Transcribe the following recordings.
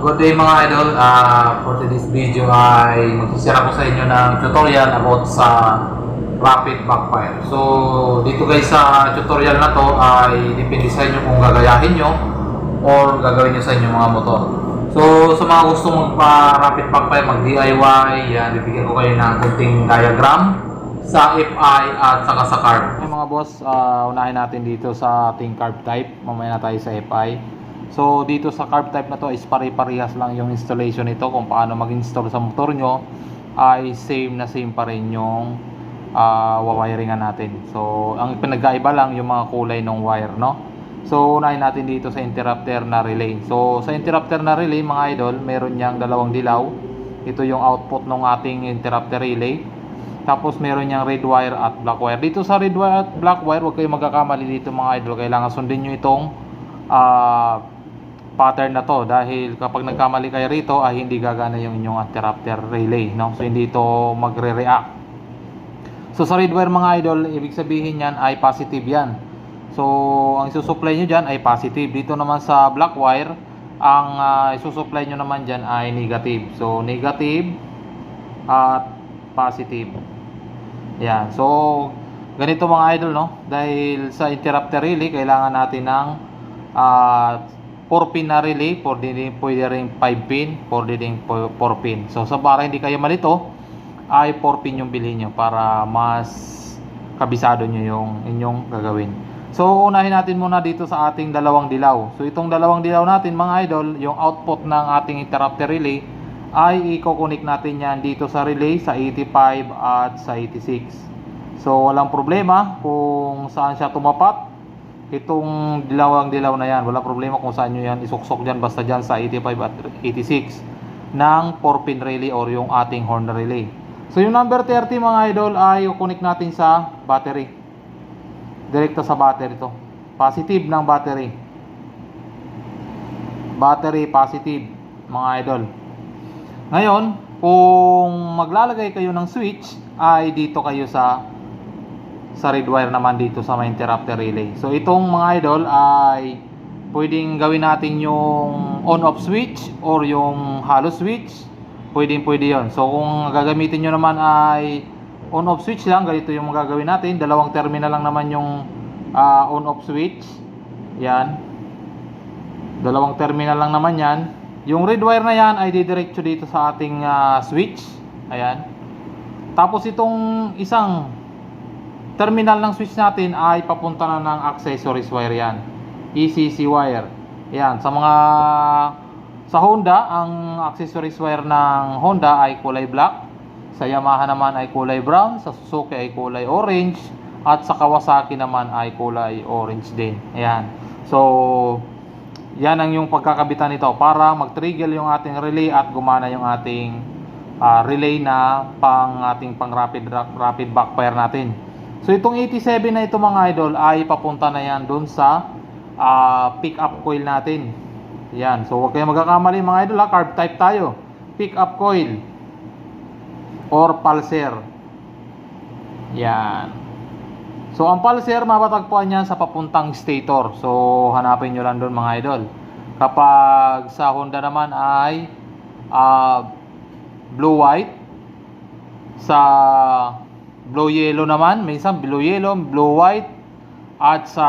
Good day mga idol. For today's video ay magsishare ako sa inyo ng tutorial about sa rapid backfire. So dito guys sa tutorial na to ay depende sa inyo kung gagayahin nyo or gagawin nyo sa inyong mga motor. So sa mga gusto magpa-rapid backfire, mag-DIY, yan, bibigyan ko kayo ng kunting diagram sa FI at saka sa carb. Okay, mga boss, unahin natin dito sa ating carb type. Mamaya na tayo sa FI. So dito sa carb type na to is pare-parehas lang yung installation nito. Kung paano mag-install sa motor nyo ay same pa rin yung wawiringan natin. So ang pinagkaiba lang yung mga kulay ng wire, no? So unahin natin dito sa interrupter na relay. So sa interrupter na relay mga idol, meron niyang dalawang dilaw. Ito yung output ng ating interrupter relay. Tapos meron niyang red wire at black wire. Dito sa red wire at black wire, huwag kayong magkakamali dito mga idol. Kailangan sundin nyo itong pattern na to, dahil kapag nagkamali kayo rito ay hindi gagana yung inyong interrupter relay, no? So hindi ito magre-react. So sa red wire mga idol, ibig sabihin yan ay positive yan. So ang isusupply nyo dyan ay positive. Dito naman sa black wire, ang isusupply nyo naman dyan ay negative. So negative at positive. Yan. So ganito mga idol, no? Dahil sa interrupter relay kailangan natin ng 4 pin na relay, pwede rin 5 pin, pwede rin 4 pin. So sa para hindi kayo malito, ay 4 pin yung bilhin nyo para mas kabisado nyo yung inyong gagawin. So unahin natin muna dito sa ating dalawang dilaw. So itong dalawang dilaw natin mga idol, yung output ng ating interrupter relay ay i-connect natin yan dito sa relay sa 85 at sa 86. So walang problema kung saan siya tumapat. Itong dilawang dilaw na yan, wala problema kung saan nyo yan isuksok dyan, basta dyan sa 85 at 86 ng 4 pin relay or yung ating horn relay. So yung number 30 mga idol ay i-connect natin sa battery, direkta sa battery to. Positive ng battery, positive mga idol. Ngayon kung maglalagay kayo ng switch ay dito kayo sa red wire naman dito sa may interrupter relay. So itong mga idol ay pwedeng gawin natin yung on-off switch or yung hollow switch. Pwede yon. So kung gagamitin nyo naman ay on-off switch lang, ganito yung magagawin natin. Dalawang terminal lang naman yung on-off switch. Yan. Dalawang terminal lang naman yan. Yung red wire na yan ay didiretso dito sa ating switch. Ayan. Tapos itong isang terminal ng switch natin ay papunta na ng accessories wire yan, ECC wire. Yan, sa Honda, ang accessories wire ng Honda ay kulay black, sa Yamaha naman ay kulay brown, sa Suzuki ay kulay orange, at sa Kawasaki naman ay kulay orange din. Ayan. So yan ang yung pagkakabitan nito para mag-trigger yung ating relay at gumana yung ating relay na ating pang rapid backfire natin. So itong 87 na ito mga idol ay papunta na yan dun sa pick up coil natin. Yan. So huwag kayong magkakamali mga idol, carb type tayo. Pick up coil or pulser. Yan. So ang pulser matatagpuan yan sa papuntang stator. So hanapin nyo lang dun mga idol. Kapag sa Honda naman ay blue white, sa blue yellow naman, minsan blue yellow, blue white, at sa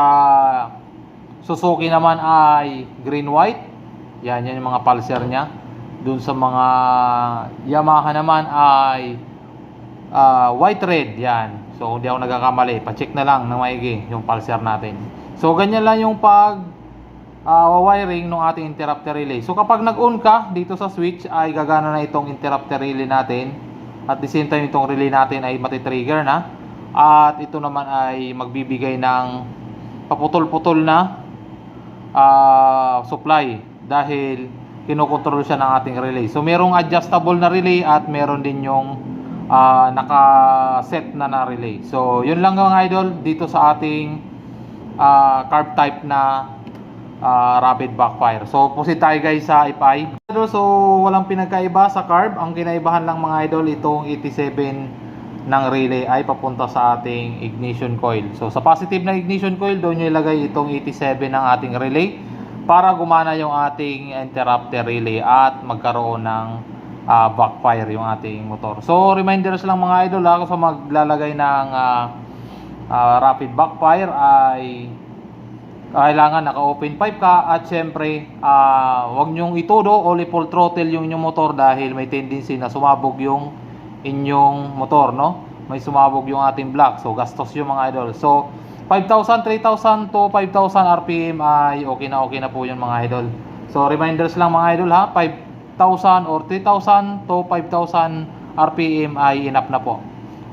Suzuki naman ay green white. Yan yung mga pulser nya. Dun sa mga Yamaha naman ay white red. Yan. So hindi ako nagkakamali, pa-check na lang ng maigi yung pulser natin. So ganyan lang yung pag wiring ng ating interrupter relay. So kapag nag-on ka dito sa switch ay gagana na itong interrupter relay natin. At the same time itong relay natin ay matitrigger na. At ito naman ay magbibigay ng paputol-putol na supply dahil kinokontrol siya ng ating relay. So merong adjustable na relay at meron din yung naka-set na relay. So yun lang mga idol dito sa ating carb type na rapid backfire. So proceed tayo guys sa FI. So walang pinagkaiba sa carb. Ang kinaibahan lang mga idol, itong 87 ng relay ay papunta sa ating ignition coil. So sa positive na ignition coil, doon nyo ilagay itong 87 ng ating relay. para gumana yung ating interrupter relay at magkaroon ng backfire yung ating motor. So reminders lang mga idol ha, kung maglalagay ng rapid backfire ay kailangan naka-open pipe ka, at syempre wag nyong itudo o full throttle yung inyong motor dahil may tendency na sumabog yung inyong motor, no? May sumabog yung ating block, so gastos yung mga idol. So 5,000, 3,000 to 5,000 RPM ay okay na po yun mga idol. So reminders lang mga idol ha, 5,000 or 3,000 to 5,000 RPM ay enough na po.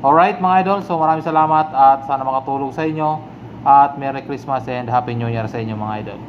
Alright mga idol, so maraming salamat at sana makatulong sa inyo. At Merry Christmas and Happy New Year sa inyo mga idol.